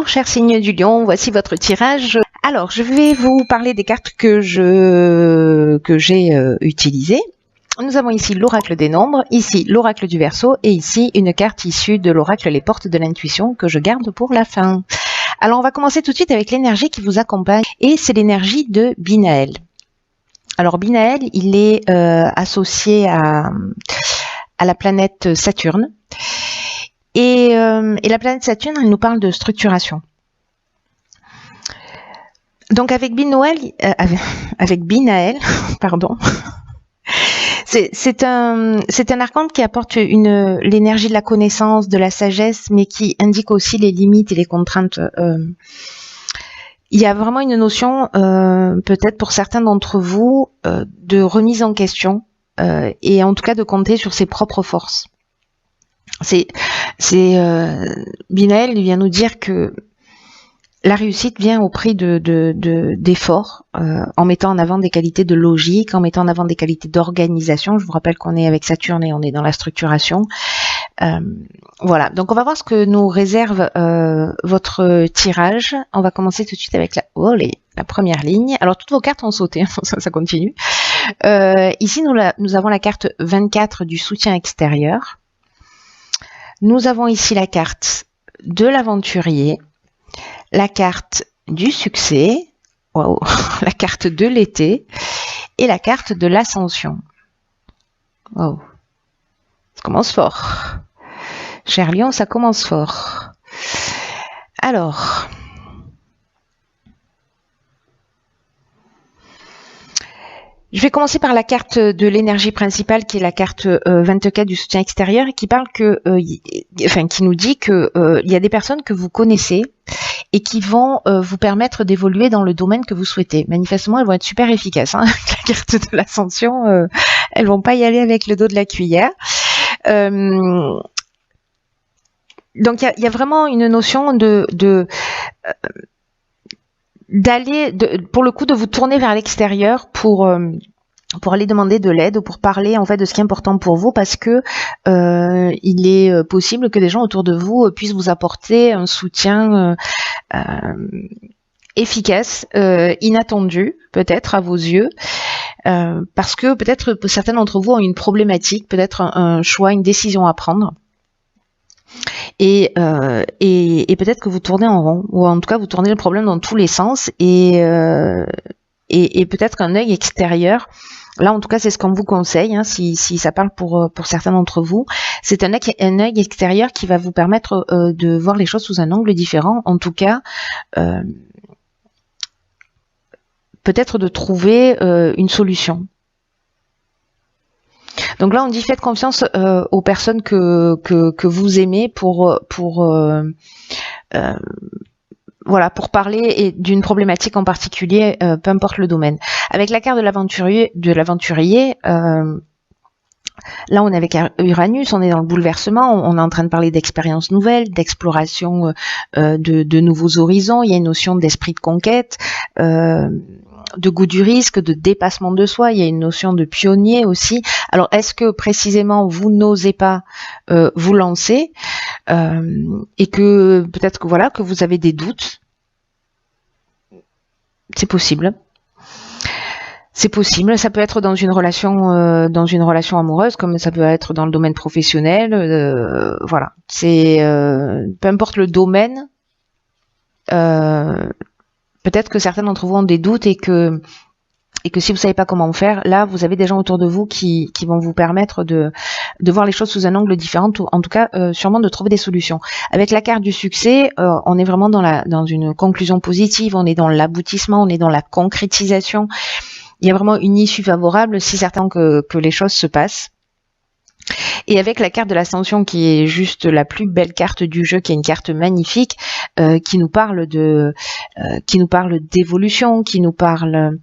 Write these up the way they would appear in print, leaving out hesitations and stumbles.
Bonjour chers signes du lion, voici votre tirage. Alors je vais vous parler des cartes que j'ai utilisées. Nous avons ici l'oracle des nombres, ici l'oracle du Verseau et ici une carte issue de l'oracle Les Portes de l'Intuition que je garde pour la fin. Alors on va commencer tout de suite avec l'énergie qui vous accompagne et c'est l'énergie de Binaël. Alors Binaël, il est associé à la planète Saturne. Et la planète Saturne, elle nous parle de structuration. Donc avec Binaël, pardon, c'est un arcane qui apporte l'énergie de la connaissance, de la sagesse, mais qui indique aussi les limites et les contraintes. Il y a vraiment une notion, peut-être pour certains d'entre vous, de remise en question et en tout cas de compter sur ses propres forces. Binaël vient nous dire que la réussite vient au prix d'efforts, en mettant en avant des qualités de logique, en mettant en avant des qualités d'organisation. Je vous rappelle qu'on est avec Saturne et on est dans la structuration. Voilà, donc on va voir ce que nous réserve votre tirage. On va commencer tout de suite avec la première ligne. Alors toutes vos cartes ont sauté, ça continue. Ici nous avons la carte 24 du soutien extérieur. Nous avons ici la carte de l'aventurier, la carte du succès, wow, la carte de l'été et la carte de l'ascension. Wow. Ça commence fort. Cher Lion, ça commence fort. Alors, je vais commencer par la carte de l'énergie principale qui est la carte 24 du soutien extérieur et qui parle qui nous dit que il y a des personnes que vous connaissez et qui vont vous permettre d'évoluer dans le domaine que vous souhaitez. Manifestement, elles vont être super efficaces. Hein, avec la carte de l'ascension, elles vont pas y aller avec le dos de la cuillère. Donc il y a vraiment une notion d'aller, pour le coup, de vous tourner vers l'extérieur pour aller demander de l'aide ou pour parler en fait de ce qui est important pour vous, parce que il est possible que des gens autour de vous puissent vous apporter un soutien efficace, inattendu peut-être à vos yeux, parce que peut-être certains d'entre vous ont une problématique, peut-être un choix, une décision à prendre. Et peut-être que vous tournez en rond, ou en tout cas vous tournez le problème dans tous les sens, et peut-être qu'un œil extérieur, là en tout cas c'est ce qu'on vous conseille, hein, si ça parle pour certains d'entre vous, c'est un œil extérieur qui va vous permettre de voir les choses sous un angle différent, en tout cas peut-être de trouver une solution. Donc là, on dit faites confiance aux personnes que vous aimez pour parler d'une problématique en particulier, peu importe le domaine. Avec la carte de l'aventurier, là on est avec Uranus, on est dans le bouleversement, on est en train de parler d'expériences nouvelles, d'exploration de nouveaux horizons, il y a une notion d'esprit de conquête, de goût du risque, de dépassement de soi, il y a une notion de pionnier aussi. Alors est-ce que précisément vous n'osez pas vous lancer et que peut-être que vous avez des doutes? C'est possible. C'est possible, ça peut être dans une relation amoureuse, comme ça peut être dans le domaine professionnel, voilà. C'est peu importe le domaine, peut-être que certains d'entre vous ont des doutes et que si vous savez pas comment faire, là vous avez des gens autour de vous qui vont vous permettre de voir les choses sous un angle différent, en tout cas sûrement de trouver des solutions. Avec la carte du succès, on est vraiment dans une conclusion positive, on est dans l'aboutissement, on est dans la concrétisation. Il y a vraiment une issue favorable si certains que les choses se passent. Et avec la carte de l'ascension qui est juste la plus belle carte du jeu, qui est une carte magnifique, qui nous parle d'évolution, qui nous parle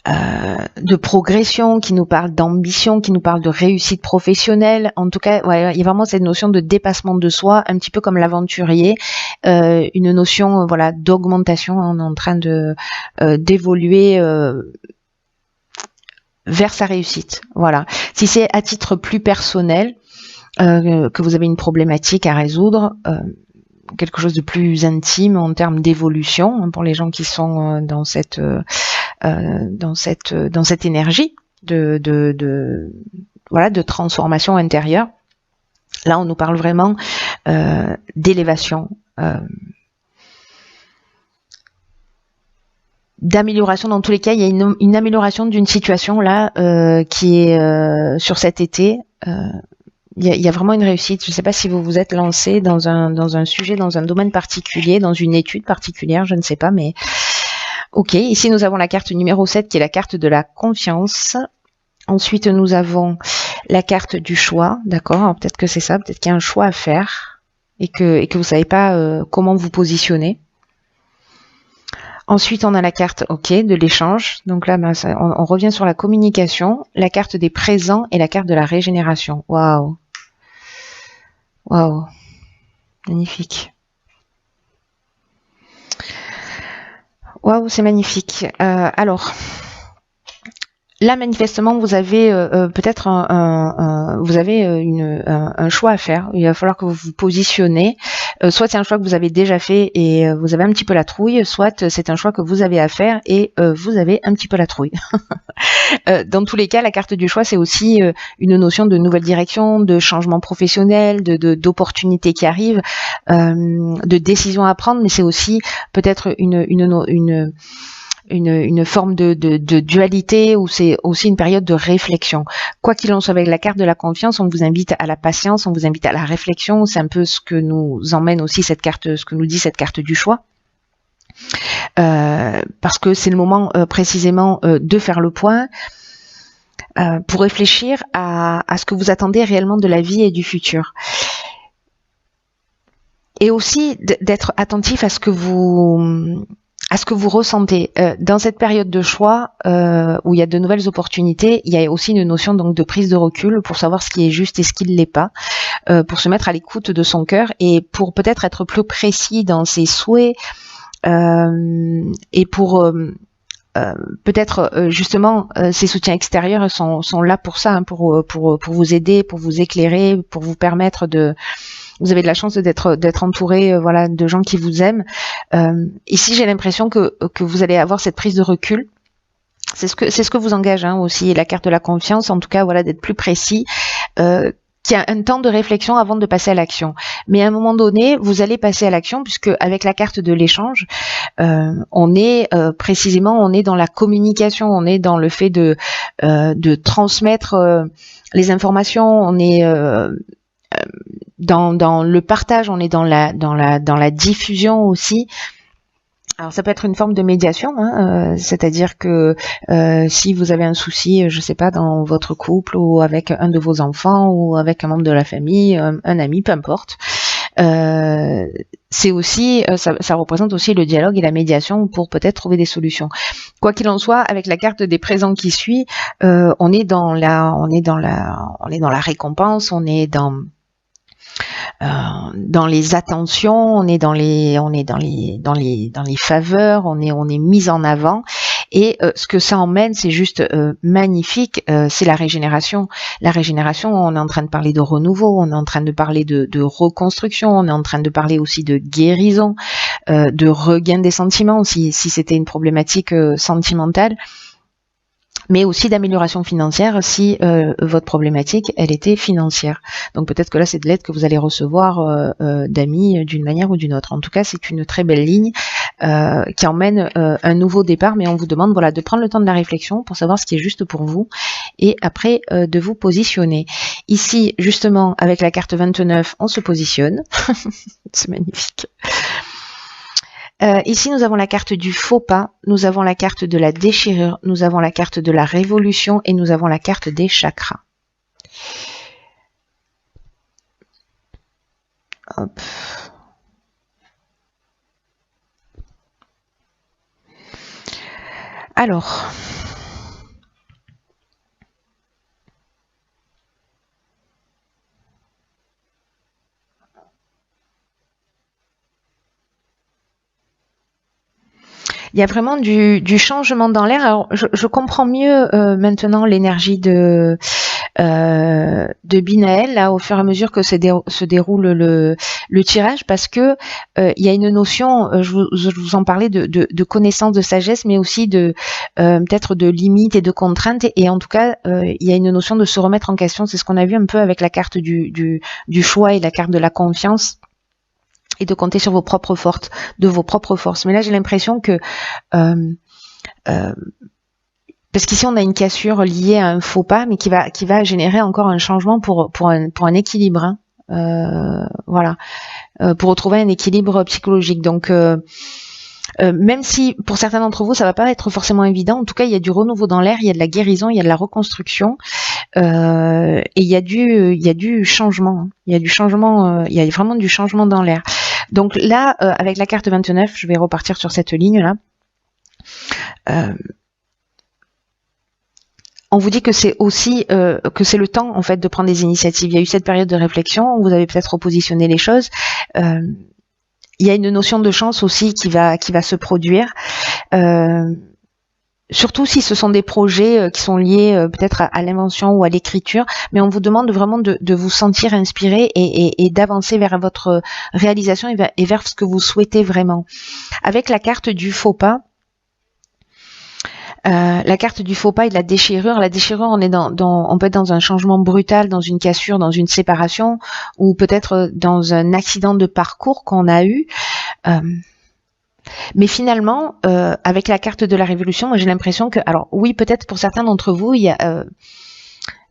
de progression, qui nous parle d'ambition, qui nous parle de réussite professionnelle. En tout cas, ouais, il y a vraiment cette notion de dépassement de soi, un petit peu comme l'aventurier, une notion d'augmentation. On est en train d'évoluer vers sa réussite. Voilà. Si c'est à titre plus personnel, que vous avez une problématique à résoudre, quelque chose de plus intime en termes d'évolution, hein, pour les gens qui sont dans cette énergie voilà, de transformation intérieure. Là, on nous parle vraiment d'élévation, d'amélioration. Dans tous les cas, il y a une amélioration d'une situation là qui est sur cet été. Il y a vraiment une réussite. Je ne sais pas si vous vous êtes lancé dans un sujet, dans un domaine particulier, dans une étude particulière, je ne sais pas, mais ok. Ici, nous avons la carte numéro 7 qui est la carte de la confiance. Ensuite, nous avons la carte du choix, d'accord. Peut-être que c'est ça, peut-être qu'il y a un choix à faire et que vous savez pas comment vous positionner. Ensuite, on a la carte, ok, de l'échange. Donc là, on revient sur la communication, la carte des présents et la carte de la régénération. Waouh, waouh, magnifique. Waouh, c'est magnifique. Alors. Là, manifestement, vous avez peut-être un choix à faire. Il va falloir que vous vous positionnez. Soit c'est un choix que vous avez déjà fait et vous avez un petit peu la trouille, soit c'est un choix que vous avez à faire et vous avez un petit peu la trouille. Dans tous les cas, la carte du choix, c'est aussi une notion de nouvelle direction, de changement professionnel, d'opportunités qui arrivent, de décisions à prendre, mais c'est aussi peut-être une forme de dualité où c'est aussi une période de réflexion. Quoi qu'il en soit, avec la carte de la confiance, on vous invite à la patience, on vous invite à la réflexion. C'est un peu ce que nous emmène aussi cette carte, ce que nous dit cette carte du choix. Parce que c'est le moment précisément de faire le point pour réfléchir à ce que vous attendez réellement de la vie et du futur. Et aussi d'être attentif à ce que vous ressentez. Dans cette période de choix où il y a de nouvelles opportunités, il y a aussi une notion donc de prise de recul pour savoir ce qui est juste et ce qui ne l'est pas, pour se mettre à l'écoute de son cœur et pour peut-être être plus précis dans ses souhaits et pour peut-être justement ces soutiens extérieurs sont là pour ça, hein, pour vous aider, pour vous éclairer, pour vous permettre de... Vous avez de la chance d'être entouré voilà, de gens qui vous aiment. Ici, j'ai l'impression que vous allez avoir cette prise de recul. C'est ce que vous engage, hein, aussi la carte de la confiance, en tout cas, voilà, d'être plus précis, qu'il y a un temps de réflexion avant de passer à l'action. Mais à un moment donné, vous allez passer à l'action puisque avec la carte de l'échange, on est précisément, on est dans la communication, on est dans le fait de transmettre les informations, on est dans le partage, on est dans la diffusion aussi. Alors ça peut être une forme de médiation, hein, c'est-à-dire que si vous avez un souci, je sais pas, dans votre couple ou avec un de vos enfants ou avec un membre de la famille, un ami, peu importe, c'est aussi ça représente aussi le dialogue et la médiation pour peut-être trouver des solutions. Quoi qu'il en soit, avec la carte des présents qui suit, on est dans la récompense, on est dans les attentions, on est dans les faveurs, on est mis en avant. Et ce que ça emmène, c'est juste magnifique, c'est la régénération. La régénération, on est en train de parler de renouveau, on est en train de parler de reconstruction, on est en train de parler aussi de guérison, de regain des sentiments, si c'était une problématique sentimentale, mais aussi d'amélioration financière si votre problématique, elle était financière. Donc peut-être que là, c'est de l'aide que vous allez recevoir d'amis d'une manière ou d'une autre. En tout cas, c'est une très belle ligne qui emmène un nouveau départ, mais on vous demande voilà, de prendre le temps de la réflexion pour savoir ce qui est juste pour vous et après de vous positionner. Ici, justement, avec la carte 29, on se positionne. C'est magnifique. Ici, nous avons la carte du faux pas, nous avons la carte de la déchirure, nous avons la carte de la révolution et nous avons la carte des chakras. Hop. Alors... il y a vraiment du changement dans l'air. Alors, je comprends mieux maintenant l'énergie de de Binaël là au fur et à mesure que se déroule le tirage, parce que il y a une notion, je vous en parlais de connaissance, de sagesse, mais aussi de peut-être de limites et de contraintes, et en tout cas il y a une notion de se remettre en question. C'est ce qu'on a vu un peu avec la carte du choix et la carte de la confiance, et de compter sur vos propres forces, de vos propres forces. Mais là j'ai l'impression que parce qu'ici on a une cassure liée à un faux pas, mais qui va générer encore un changement pour un équilibre, hein. Voilà, pour retrouver un équilibre psychologique. Donc même si pour certains d'entre vous ça va pas être forcément évident, en tout cas il y a du renouveau dans l'air, il y a de la guérison, il y a de la reconstruction, et il y a du changement, hein. Il y a du changement, il y a vraiment du changement dans l'air. Donc là, avec la carte 29, je vais repartir sur cette ligne là. On vous dit que c'est aussi que c'est le temps en fait de prendre des initiatives. Il y a eu cette période de réflexion où vous avez peut-être repositionné les choses. Il y a une notion de chance aussi qui va se produire. Surtout si ce sont des projets qui sont liés peut-être à l'invention ou à l'écriture, mais on vous demande vraiment de vous sentir inspiré et d'avancer vers votre réalisation et vers ce que vous souhaitez vraiment. Avec la carte du faux pas, la carte du faux pas et de la déchirure, on peut être dans un changement brutal, dans une cassure, dans une séparation, ou peut-être dans un accident de parcours qu'on a eu. Mais finalement, avec la carte de la révolution, moi j'ai l'impression que, alors oui, peut-être pour certains d'entre vous, il va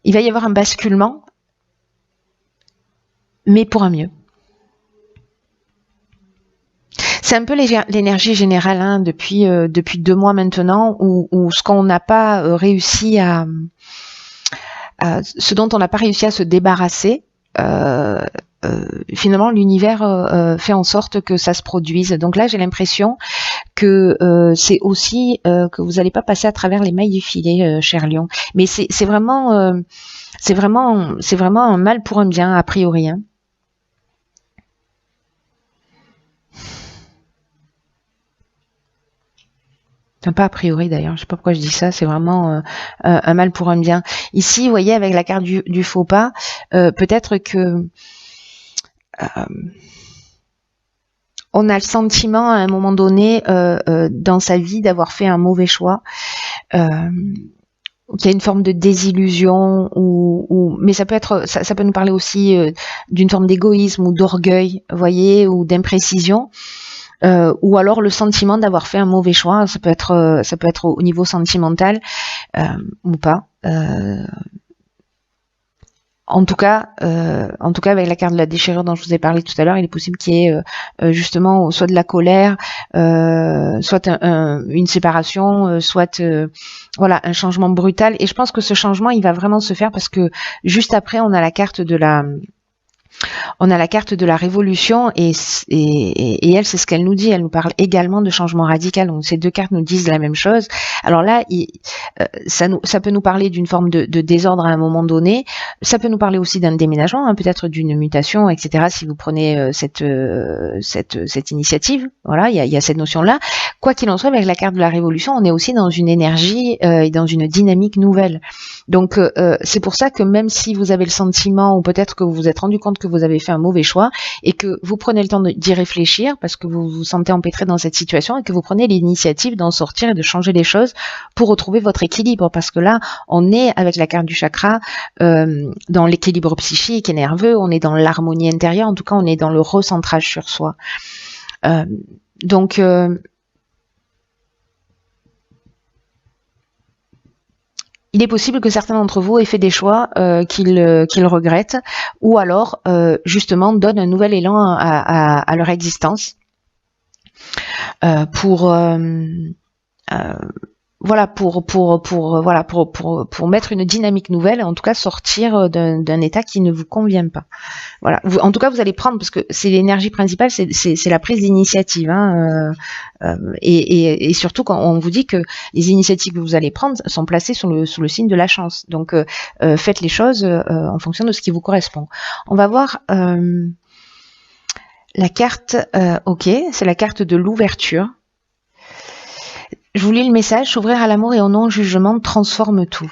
y avoir un basculement, mais pour un mieux. C'est un peu l'énergie générale, hein, depuis 2 mois maintenant, où ce qu'on n'a pas réussi ce dont on n'a pas réussi à se débarrasser, finalement l'univers fait en sorte que ça se produise. Donc là j'ai l'impression que c'est aussi que vous n'allez pas passer à travers les mailles du filet, cher Lion. Mais c'est vraiment un mal pour un bien a priori, hein. Pas a priori d'ailleurs, je sais pas pourquoi je dis ça, c'est vraiment un mal pour un bien. Ici, vous voyez, avec la carte du faux pas, peut-être que on a le sentiment à un moment donné dans sa vie d'avoir fait un mauvais choix, qu'il y a une forme de désillusion, mais ça peut nous parler aussi d'une forme d'égoïsme ou d'orgueil, vous voyez, ou d'imprécision. Ou alors le sentiment d'avoir fait un mauvais choix, ça peut être au niveau sentimental ou pas. En tout cas, avec la carte de la déchirure dont je vous ai parlé tout à l'heure, il est possible qu'il y ait justement soit de la colère, soit une séparation, soit voilà, un changement brutal. Et je pense que ce changement, il va vraiment se faire parce que juste après, on a la carte de la révolution, et elle, c'est ce qu'elle nous dit. Elle nous parle également de changement radical. Donc ces deux cartes nous disent la même chose. Alors là, ça peut nous parler d'une forme de désordre à un moment donné. Ça peut nous parler aussi d'un déménagement, hein, peut-être d'une mutation, etc. Si vous prenez cette initiative, voilà, il y a cette notion-là. Quoi qu'il en soit, avec la carte de la révolution, on est aussi dans une énergie et dans une dynamique nouvelle. Donc c'est pour ça que même si vous avez le sentiment, ou peut-être que vous vous êtes rendu compte que vous avez fait un mauvais choix, et que vous prenez le temps d'y réfléchir parce que vous vous sentez empêtré dans cette situation, et que vous prenez l'initiative d'en sortir et de changer les choses pour retrouver votre équilibre, parce que là on est avec la carte du chakra dans l'équilibre psychique et nerveux, on est dans l'harmonie intérieure, en tout cas on est dans le recentrage sur soi. Donc il est possible que certains d'entre vous aient fait des choix qu'ils regrettent, ou alors justement donnent un nouvel élan à leur existence pour mettre une dynamique nouvelle, en tout cas sortir d'un état qui ne vous convient pas. Voilà. En tout cas, vous allez prendre, parce que c'est l'énergie principale, c'est la prise d'initiative, hein, et surtout quand on vous dit que les initiatives que vous allez prendre sont placées sous le signe de la chance. Donc, faites les choses en fonction de ce qui vous correspond. On va voir la carte. Ok, c'est la carte de l'ouverture. Je vous lis le message: s'ouvrir à l'amour et au non-jugement transforme tout.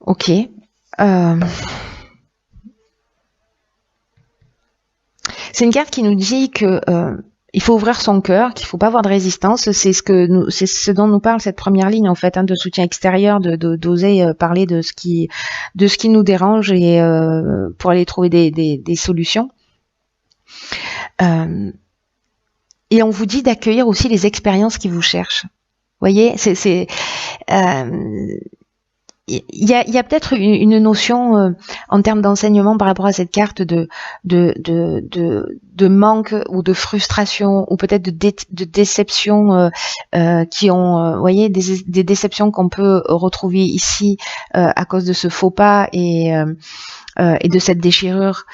Ok. C'est une carte qui nous dit que il faut ouvrir son cœur, qu'il faut pas avoir de résistance. C'est ce dont nous parle cette première ligne en fait, hein, de soutien extérieur, d'oser parler de ce qui nous dérange et pour aller trouver des solutions. Et on vous dit d'accueillir aussi les expériences qui vous cherchent. Vous voyez, il y a peut-être une notion en termes d'enseignement par rapport à cette carte de manque ou de frustration ou peut-être de déception qui ont, vous voyez, des déceptions qu'on peut retrouver ici à cause de ce faux pas et de cette déchirure.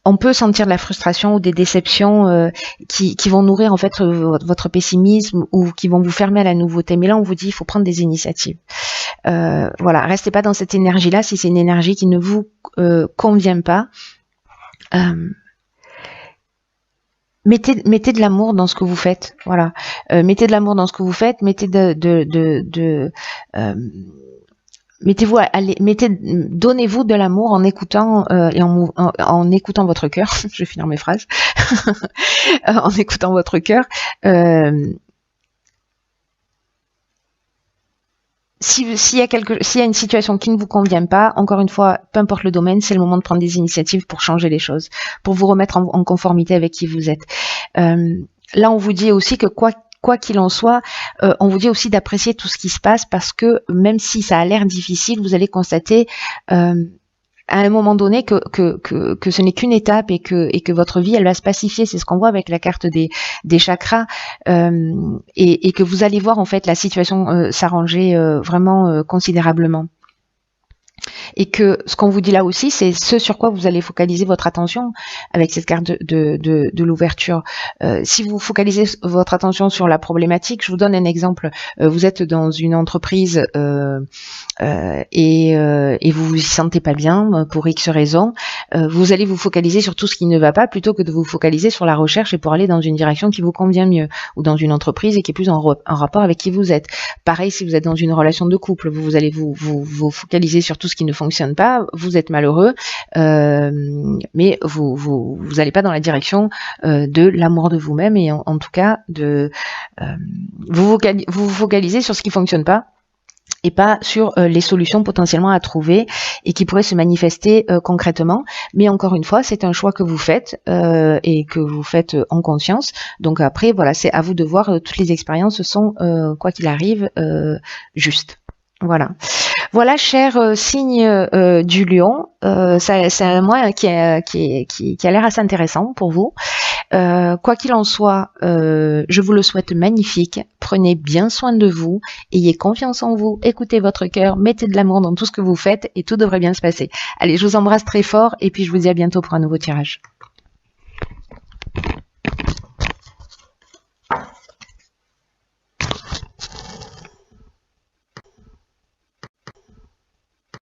On peut sentir de la frustration ou des déceptions qui vont nourrir en fait votre pessimisme ou qui vont vous fermer à la nouveauté. Mais là, on vous dit, il faut prendre des initiatives. Voilà, restez pas dans cette énergie-là si c'est une énergie qui ne vous convient pas. Mettez de l'amour dans ce que vous faites. Voilà, mettez de l'amour dans ce que vous faites. Donnez-vous de l'amour en écoutant et en écoutant votre cœur. Je vais finir mes phrases. En écoutant votre cœur. S'il y a une situation qui ne vous convient pas, encore une fois, peu importe le domaine, c'est le moment de prendre des initiatives pour changer les choses, pour vous remettre en conformité avec qui vous êtes. Là, on vous dit aussi que quoi qu'il en soit, on vous dit aussi d'apprécier tout ce qui se passe parce que même si ça a l'air difficile, vous allez constater à un moment donné que ce n'est qu'une étape et que votre vie elle va se pacifier. C'est ce qu'on voit avec la carte des chakras et que vous allez voir en fait la situation s'arranger vraiment considérablement. Et que ce qu'on vous dit là aussi, c'est ce sur quoi vous allez focaliser votre attention avec cette carte de l'ouverture. Si vous focalisez votre attention sur la problématique, je vous donne un exemple. Vous êtes dans une entreprise et vous vous y sentez pas bien pour X raisons. Vous allez vous focaliser sur tout ce qui ne va pas plutôt que de vous focaliser sur la recherche et pour aller dans une direction qui vous convient mieux ou dans une entreprise et qui est plus en rapport avec qui vous êtes. Pareil, si vous êtes dans une relation de couple, vous allez vous focaliser sur tout ce qui ne fonctionne pas, vous êtes malheureux, mais vous allez pas dans la direction de l'amour de vous-même et en tout cas vous vous focalisez sur ce qui fonctionne pas et pas sur les solutions potentiellement à trouver et qui pourraient se manifester concrètement. Mais encore une fois, c'est un choix que vous faites et que vous faites en conscience. Donc après, voilà, c'est à vous de voir. Toutes les expériences sont, quoi qu'il arrive, justes. Voilà, cher signe du lion, c'est un mois qui a l'air assez intéressant pour vous. Quoi qu'il en soit, je vous le souhaite magnifique. Prenez bien soin de vous, ayez confiance en vous, écoutez votre cœur, mettez de l'amour dans tout ce que vous faites et tout devrait bien se passer. Allez, je vous embrasse très fort et puis je vous dis à bientôt pour un nouveau tirage.